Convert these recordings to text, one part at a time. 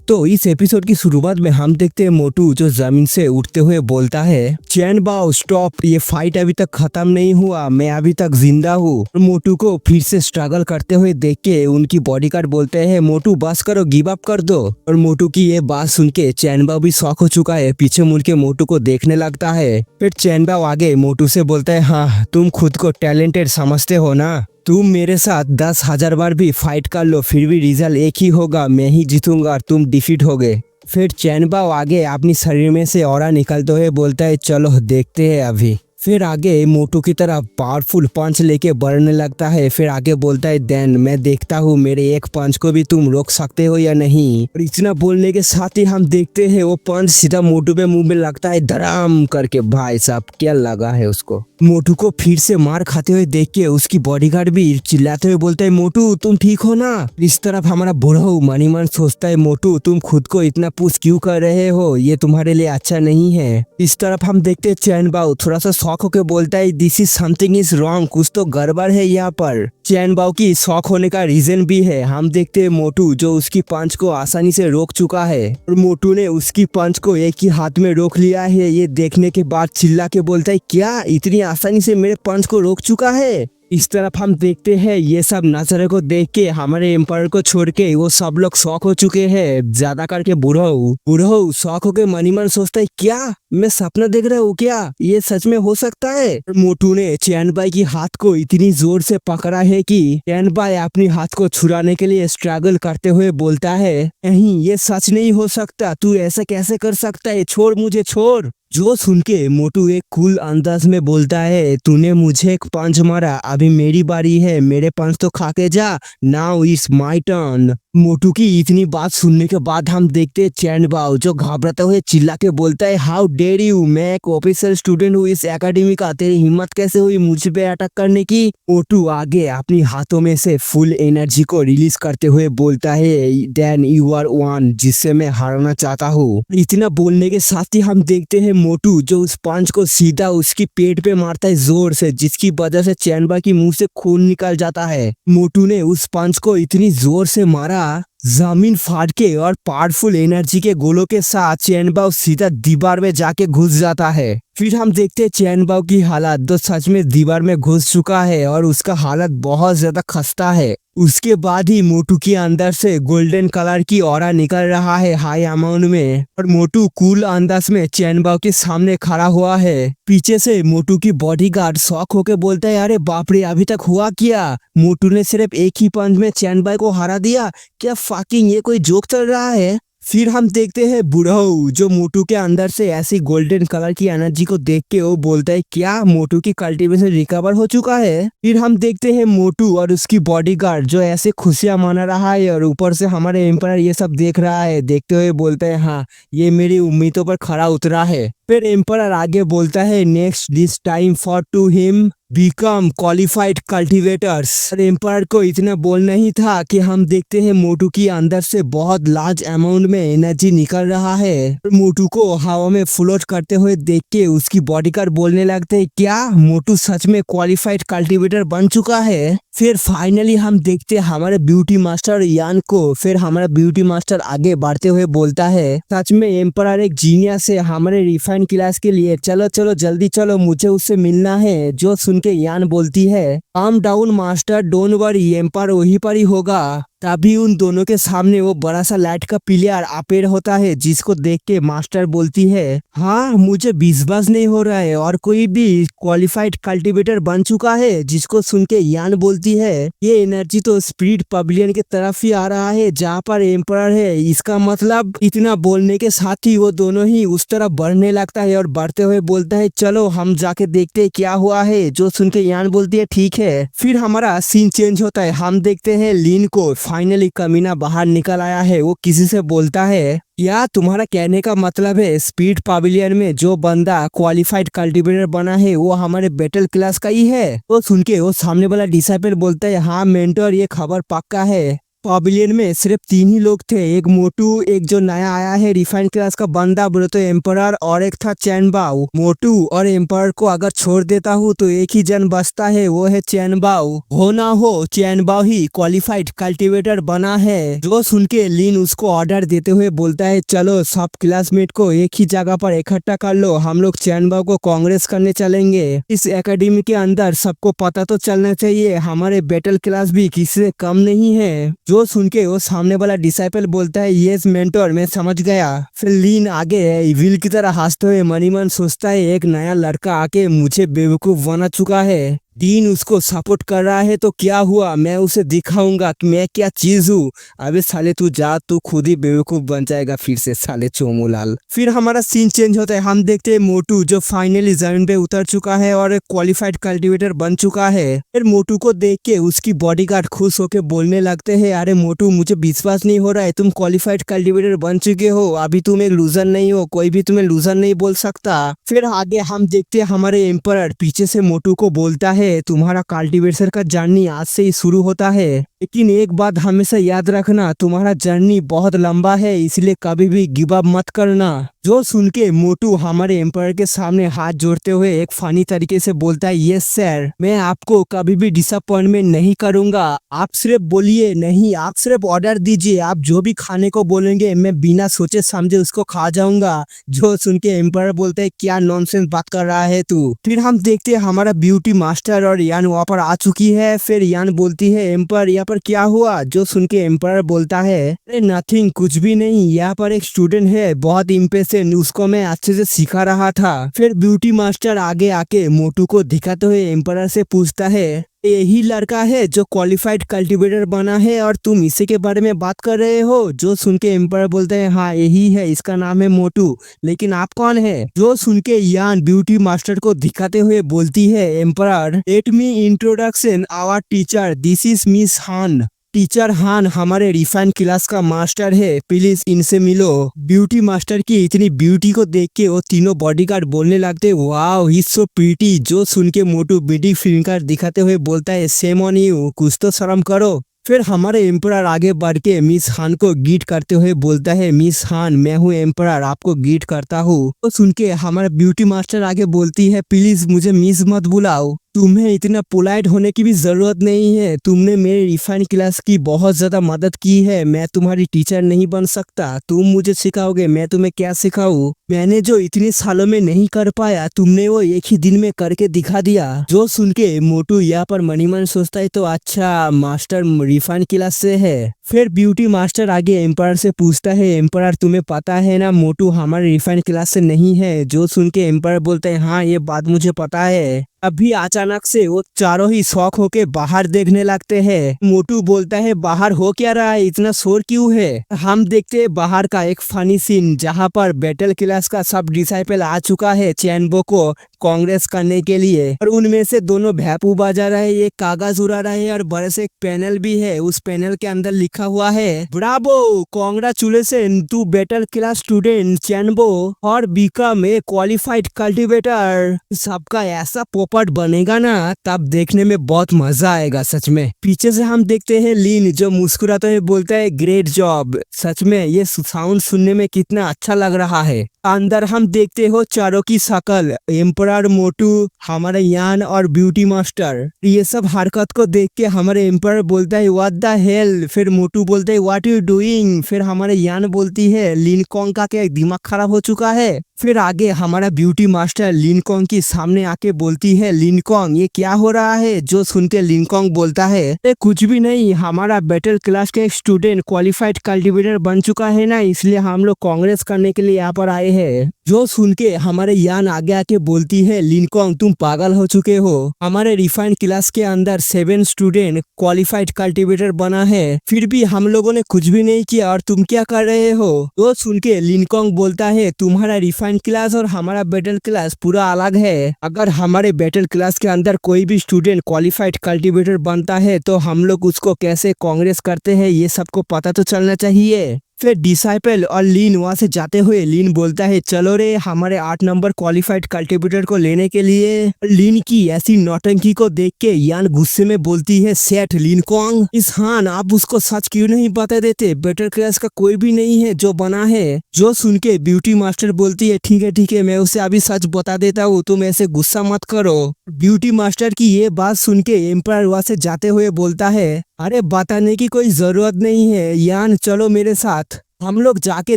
तो इस एपिसोड की शुरुआत में हम देखते हैं मोटू जो जमीन से उठते हुए बोलता है, चैन बाओ स्टॉप, ये फाइट अभी तक खत्म नहीं हुआ, मैं अभी तक जिंदा हूँ। मोटू को फिर से स्ट्रगल करते हुए देख के उनकी बॉडीगार्ड बोलते हैं, मोटू बस करो, गिव अप कर दो। और मोटू की ये बात सुन के चैन बाओ भी शॉक हो चुका है, पीछे मुड़ के मोटू को देखने लगता है। फिर चैन बाओ आगे मोटू से बोलता है, हाँ तुम खुद को टैलेंटेड समझते हो ना, तुम मेरे साथ 10,000 बार भी फाइट कर लो फिर भी रिजल्ट एक ही होगा, मैं ही जीतूंगा और तुम डिफीट होगे। फिर चैन बाओ आगे अपनी शरीर में से ऑरा निकलते हुए बोलता है, चलो देखते हैं अभी। फिर आगे मोटू की तरफ पावरफुल पंच लेके बढ़ने लगता है। फिर आगे बोलता है, देन मैं देखता हूँ मेरे एक पंच को भी तुम रोक सकते हो या नहीं। और इतना बोलने के साथ ही हम देखते हैं वो पंच सीधा मोटू पे मुंह में लगता है, धड़ाम करके। भाई साहब क्या लगा है उसको। मोटू को फिर से मार खाते हुए देख के उसकी बॉडीगार्ड भी चिल्लाते हुए बोलता है, मोटू तुम ठीक हो ना। इस तरफ हमारा बुढ़ऊ मनी मन सोचता है, मोटू तुम खुद को इतना पुश क्यों कर रहे हो, ये तुम्हारे लिए अच्छा नहीं है। इस तरफ हम देखते हैं चैन बाओ थोड़ा सा शॉक होकर बोलता है, this is something is wrong, कुछ तो गड़बड़ है यहाँ पर। चैन बाओ की शॉक होने का रीजन भी है। हम देखते हैं मोटू जो उसकी पंच को आसानी से रोक चुका है और मोटू ने उसकी पंच को एक ही हाथ में रोक लिया है। ये देखने के बाद चिल्ला के बोलता है, क्या इतनी आसानी से मेरे पंच को रोक चुका है। इस तरफ हम देखते हैं ये सब नजारे को देख के हमारे एम्पायर को छोड़ के वो सब लोग शॉक हो चुके हैं, ज्यादा करके बुढ़ऊ शॉक होके मनी मन सोचता है, क्या मैं सपना देख रहा हूँ क्या, ये सच में हो सकता है। मोटू ने चैन बाई की हाथ को इतनी जोर से पकड़ा है कि चैन बाई अपनी हाथ को छुड़ाने के लिए स्ट्रगल करते हुए बोलता है, नहीं ये सच नहीं हो सकता, तू ऐसा कैसे कर सकता है, छोड़ मुझे छोड़। जो सुन के मोटू एक कूल अंदाज में बोलता है, तूने मुझे एक पंच मारा, अभी मेरी बारी है, मेरे पंच तो खा के जा, नाउ इट्स माय टर्न। मोटू की इतनी बात सुनने के बाद हम देखते हैं चैन बाओ जो घबराते हुए चिल्ला के बोलता है, हाउ डेयर यू, मैं एक ऑफिसर स्टूडेंट हूँ इस एकेडमी का, तेरी हिम्मत कैसे हुई मुझ पे अटैक करने की। मोटू आगे अपनी हाथों में से फुल एनर्जी को रिलीज करते हुए बोलता है, देन यू आर वन, जिससे मैं हारना चाहता हूँ। इतना बोलने के साथ ही हम देखते हैं मोटू जो उस पंच को सीधा उसकी पेट पे मारता है जोर से, जिसकी वजह से चैन बाओ की मुंह से खून निकल जाता है। मोटू ने उस पंच को इतनी जोर से मारा, जमीन फाड़ के और पावरफुल एनर्जी के गोलों के साथ चैन बाओ सीधा दीवार में जाके घुस जाता है। फिर हम देखते हैं चैन बाओ की हालत जो सच में दीवार में घुस चुका है और उसका हालत बहुत ज्यादा खस्ता है। उसके बाद ही मोटू के अंदर से गोल्डन कलर की ऑरा निकल रहा है हाई अमाउंट में और मोटू कूल अंदाज में चैन बाओ के सामने खड़ा हुआ है। पीछे से मोटू की बॉडीगार्ड शॉक होके बोलता है, अरे बाप रे अभी तक हुआ क्या, मोटू ने सिर्फ एक ही पंच में चैन बाओ को हरा दिया, क्या फकिंग ये कोई जोक चल रहा है। फिर हम देखते हैं बुढ़ऊ जो मोटू के अंदर से ऐसी गोल्डन कलर की एनर्जी को देख के वो बोलता है, क्या मोटू की कल्टीवेशन रिकवर हो चुका है। फिर हम देखते हैं मोटू और उसकी बॉडीगार्ड जो ऐसे खुशियां मना रहा है और ऊपर से हमारे एम्पायर ये सब देख रहा है, देखते हुए बोलता है, हाँ ये मेरी उम्मीदों पर खरा उतरा है। फिर एम्पायर आगे बोलता है, next this time for to him become qualified cultivators. Empire को इतना बोलना ही था कि हम देखते हैं मोटू की अंदर से बहुत लार्ज अमाउंट में एनर्जी निकल रहा है। मोटू को हवा में फ्लोट करते हुए देख के उसकी बॉडीगार्ड बोलने लगते हैं, क्या मोटू सच में क्वालिफाइड कल्टीवेटर बन चुका है। फिर फाइनली हम देखते हैं हमारे ब्यूटी मास्टर यान को। फिर हमारा ब्यूटी मास्टर आगे बढ़ते हुए बोलता है, सच में एम्पायर एक जीनियस है हमारे रिफाइन क्लास के लिए, चलो चलो जल्दी चलो, मुझे उससे मिलना है। जो सुन के यान बोलती है, calm down master, don't worry, empire वहीं पर ही होगा। तभी उन दोनों के सामने वो बड़ा सा लाइट का पिलर अपेयर होता है, जिसको देख के मास्टर बोलती है, हाँ मुझे विश्वास नहीं हो रहा है और कोई भी क्वालिफाइड कल्टीवेटर बन चुका है। जिसको सुन के यान बोलती है, ये एनर्जी तो स्पिरिट पवेलियन की तरफ ही आ रहा है जहाँ पर एम्पायर है, इसका मतलब। इतना बोलने के साथ ही वो दोनों ही उस तरफ बढ़ने लगता है और बढ़ते हुए बोलता है, चलो हम जाके देखते हैं क्या हुआ है। जो सुन के यान बोलती है, ठीक है। फिर हमारा सीन चेंज होता है, हम देखते हैं लीन को फाइनली कमीना बाहर निकल आया है। वो किसी से बोलता है, या तुम्हारा कहने का मतलब है स्पीड पवेलियन में जो बंदा क्वालिफाइड कल्टीवेटर बना है वो हमारे बैटल क्लास का ही है। तो सुन के वो सामने वाला डिसाइपल बोलता है, हाँ मेंटर ये खबर पक्का है। पवेलियन में सिर्फ 3 ही लोग थे, एक मोटू, एक जो नया आया है रिफाइंड क्लास का बंदा बोले तो एम्परर, और एक था चैन बाओ। मोटू और एम्परर को अगर छोड़ देता हूँ तो एक ही जन बचता है, वो है चैन बाओ। हो ना हो चैन बाओ ही क्वालिफाइड कल्टीवेटर बना है। जो सुन के लिन उसको ऑर्डर देते हुए बोलता है चलो सब क्लासमेट को एक ही जगह पर इकट्ठा कर लो, हम लोग चैन बाओ को कांग्रेस करने चलेंगे। इस एकेडमी के अंदर सबको पता तो चलना चाहिए हमारे बैटल क्लास भी किसी से कम नहीं है। जो सुन के वो सामने वाला डिसाइपल बोलता है यस मेंटोर, मैं समझ गया। फिर लीन आगे विल की तरह हंसते हुए मनी मन सोचता है एक नया लड़का आके मुझे बेवकूफ बना चुका है। डीन उसको सपोर्ट कर रहा है तो क्या हुआ, मैं उसे दिखाऊंगा कि मैं क्या चीज हूँ। अबे साले तू जा, तू खुद ही बेवकूफ बन जाएगा फिर से साले चोमूलाल। फिर हमारा सीन चेंज होता है, हम देखते हैं मोटू जो फाइनली जमीन पे उतर चुका है और क्वालिफाइड कल्टीवेटर बन चुका है। फिर मोटू को देख के उसकी बॉडीगार्ड खुश होके बोलने लगते हैं अरे मोटू मुझे विश्वास नहीं हो रहा है, तुम क्वालिफाइड कल्टीवेटर बन चुके हो, अभी तुम एक लूजर नहीं हो, कोई भी तुम्हें लूजर नहीं बोल सकता। फिर आगे हम देखते हैं हमारे एम्परर पीछे से मोटू को बोलता है तुम्हारा कल्टीवेटर का जर्नी आज से ही शुरू होता है, लेकिन एक बात हमेशा याद रखना तुम्हारा जर्नी बहुत लंबा है, इसलिए कभी भी गिव अप मत करना। जो सुन के मोटू हमारे एम्पायर के सामने हाथ जोड़ते हुए एक फनी तरीके से बोलता है यस सर, मैं आपको कभी भी डिसअपॉइंटमेंट नहीं करूंगा, आप सिर्फ बोलिए, नहीं आप सिर्फ ऑर्डर दीजिए, आप जो भी खाने को बोलेंगे मैं बिना सोचे समझे उसको खा जाऊंगा। जो सुन के एम्पायर बोलते है क्या नॉनसेंस बात कर रहा है तू। फिर हम देखते हैं हमारा ब्यूटी मास्टर और यान वहाँ पर आ चुकी है। फिर यान बोलती है एम्पायर यहाँ पर क्या हुआ। जो सुन के एम्पायर बोलता है अरे नथिंग, कुछ भी नहीं, यहाँ पर एक स्टूडेंट है बहुत इम्प्रेसिव, उसको मैं अच्छे से सिखा रहा था। फिर ब्यूटी मास्टर आगे आके मोटू को दिखाते हुए एम्पायर से पूछता है यही लड़का है जो क्वालिफाइड कल्टीवेटर बना है और तुम इसी के बारे में बात कर रहे हो। जो सुन के एम्पायर बोलते हैं हाँ यही है, इसका नाम है मोटू, लेकिन आप कौन है। जो सुन के यान ब्यूटी मास्टर को दिखाते हुए बोलती है empire let me introduction our teacher, this is miss Han. Teacher Han हमारे रिफाइन क्लास का मास्टर है, प्लीज इनसे मिलो। ब्यूटी मास्टर की इतनी ब्यूटी को देख के वो तीनों बॉडीगार्ड बोलने लगते wow he is so pretty. जो सुन के मोटू बिडी फिंगर दिखाते हुए बोलता है सेम ऑन यू, कुछ तो शर्म करो। फिर हमारे एम्परर आगे बढ़ के मिस हान को गीट करते हुए बोलता है मिस हान मैं हूँ एम्परर, आपको गीट करता हूँ। तो सुन के हमारा ब्यूटी मास्टर आगे बोलती है प्लीज मुझे मिस मत बुलाओ, तुम्हें इतना पोलाइट होने की भी जरूरत नहीं है, तुमने मेरे रिफाइन क्लास की बहुत ज्यादा मदद की है, मैं तुम्हारी टीचर नहीं बन सकता, तुम मुझे सिखाओगे, मैं तुम्हें क्या सिखाऊं। मैंने जो इतने सालों में नहीं कर पाया तुमने वो एक ही दिन में करके दिखा दिया। जो सुन के मोटू यहाँ पर मनी मन सोचता है तो अच्छा मास्टर रिफाइन क्लास से है। फिर ब्यूटी मास्टर आगे एम्पायर से पूछता है एम्पायर तुम्हें पता है ना मोटू हमारे रिफाइन क्लास से नहीं है। जो सुन के एम्पायर बोलते हैं हाँ ये बात मुझे पता है। अभी अचानक से वो चारों ही शौक होके बाहर देखने लगते हैं। मोटू बोलता है बाहर हो क्या रहा है, इतना शोर क्यों है। हम देखते हैं बाहर का एक फनी सीन जहाँ पर बैटल क्लास का सब डिसाइपल आ चुका है चैनबो को कांग्रेस करने के लिए, और उनमें से दोनों भैपू बजा रहे, एक कागज उड़ा रहे हैं और बड़े से एक पैनल भी है। उस पैनल के अंदर लिखा हुआ है bravo congratulation to battle class student चैनबो और बिकम ए क्वालिफाइड कल्टीवेटर। सबका ऐसा पोपट बनेगा ना तब देखने में बहुत मजा आएगा सच में। पीछे से हम देखते हैं लीन जो मुस्कुराते हुए बोलता है ग्रेट जॉब, सच में ये साउंड सुनने में कितना अच्छा लग रहा है। अंदर हम देखते हो चारों की शकल, एम्परर मोटू, हमारे यान और ब्यूटी मास्टर। ये सब हरकत को देख के हमारे एम्परर बोलता है व्हाट द हेल। फिर मोटू बोलते है व्हाट यू डूइंग। फिर हमारे यान बोलती है लिनकॉन्ग का क्या दिमाग खराब हो चुका है। फिर आगे हमारा ब्यूटी मास्टर लिनकॉन्ग के सामने आके बोलती है लिनकॉन्ग ये क्या हो रहा है। जो सुनते लिनकॉन्ग बोलता है कुछ भी नहीं, हमारा बैटल क्लास के एक स्टूडेंट क्वालिफाइड कल्टीवेटर बन चुका है ना, इसलिए हम लोग कांग्रेस करने के लिए यहाँ पर आए हैं। जो सुन के हमारे यान आगे आके बोलती है लिनकॉन्ग तुम पागल हो चुके हो, हमारे रिफाइंड क्लास के अंदर 7 स्टूडेंट क्वालिफाइड कल्टीवेटर बना है, फिर भी हम लोगों ने कुछ भी नहीं किया और तुम क्या कर रहे हो। जो सुन के लिनकॉन्ग बोलता है तुम्हारा रिफाइंड क्लास और हमारा बैटल क्लास पूरा अलग है, अगर हमारे बैटल क्लास के अंदर कोई भी स्टूडेंट क्वालिफाइड कल्टीवेटर बनता है तो हम लोग उसको कैसे कांग्रेस करते हैं ये सबको पता तो चलना चाहिए। फिर डिसाइपल और लीन वहां से जाते हुए लीन बोलता है चलो रे हमारे 8 नंबर क्वालिफाइड कल्टीवेटर को लेने के लिए। लीन की ऐसी नौटंकी को देख के यान गुस्से में बोलती है सेठ लिनकोंग इस हान आप उसको सच क्यों नहीं बता देते, बेटर क्लास का कोई भी नहीं है जो बना है। जो सुन के ब्यूटी मास्टर बोलती है ठीक है मैं उसे अभी सच बता देता हूँ, तुम ऐसे गुस्सा मत करो। ब्यूटी मास्टर की ये बात सुन के एम्पायर वहां से जाते हुए बोलता है अरे बताने की कोई जरूरत नहीं है यान, चलो मेरे साथ हम लोग जाके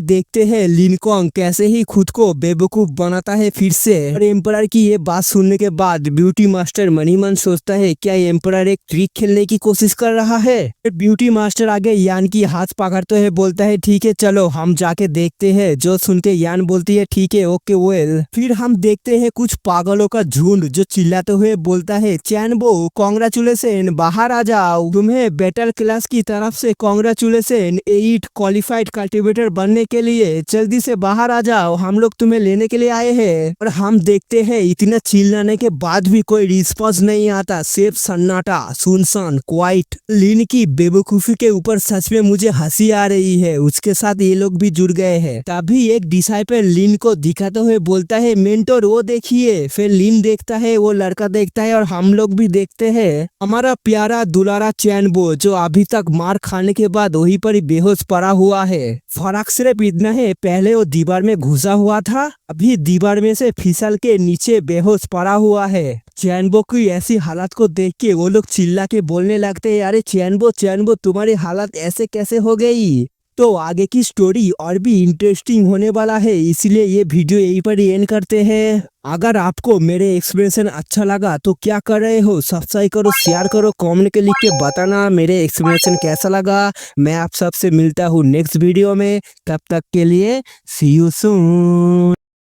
देखते हैं लिनकोंग कैसे ही खुद को बेवकूफ बनाता है फिर से। और एम्परर की ये बात सुनने के बाद ब्यूटी मास्टर मन ही मन सोचता है क्या एम्परर एक ट्रिक खेलने की कोशिश कर रहा है। फिर ब्यूटी मास्टर आगे यान की हाथ पकड़ते हुए बोलता है ठीक है चलो हम जाके देखते हैं। जो सुन के यान बोलती है ठीक है ओके वेल। फिर हम देखते हैं कुछ पागलों का झुंड जो चिल्लाते हुए बोलता है चैनबो कॉन्ग्रेचुलेशन बाहर आ जाओ, तुम्हें बेटर क्लास की तरफ से कॉन्ग्रेचुलेशन 8 क्वालिफाइड कल्टीवेटर बनने के लिए, जल्दी से बाहर आ जाओ हम लोग तुम्हें लेने के लिए आए हैं। और हम देखते हैं इतना चिल्लाने के बाद भी कोई रिस्पॉन्स नहीं आता, सिर्फ सन्नाटा सुनसान क्वाइट। लिन की बेवकूफी के ऊपर सच में मुझे हंसी आ रही है, उसके साथ ये लोग भी जुड़ गए हैं। तभी एक डिसाइपल लिन को दिखाते हुए बोलता है मेंटोर वो देखिए। फिर लिन देखता है, वो लड़का देखता है और हम लोग भी देखते हैं हमारा प्यारा दुलारा चैनबो जो अभी तक मार खाने के बाद वहीं पर ही बेहोश पड़ा हुआ है। फर्क सिर्फ इतना है पहले वो दीवार में घुसा हुआ था, अभी दीवार में से फिसल के नीचे बेहोश पड़ा हुआ है। चैनबो की ऐसी हालत को देख के वो लोग चिल्ला के बोलने लगते हैं अरे चैनबो तुम्हारी हालत ऐसे कैसे हो गई। तो आगे की स्टोरी और भी इंटरेस्टिंग होने वाला है, इसलिए ये वीडियो यहीं पर एंड करते हैं। अगर आपको मेरे एक्सप्लेनेशन अच्छा लगा तो क्या कर रहे हो, सब्सक्राइब करो, शेयर करो, कमेंट के लिख के बताना मेरे एक्सप्लेनेशन कैसा लगा। मैं आप सबसे मिलता हूँ नेक्स्ट वीडियो में, तब तक के लिए सी यू सून।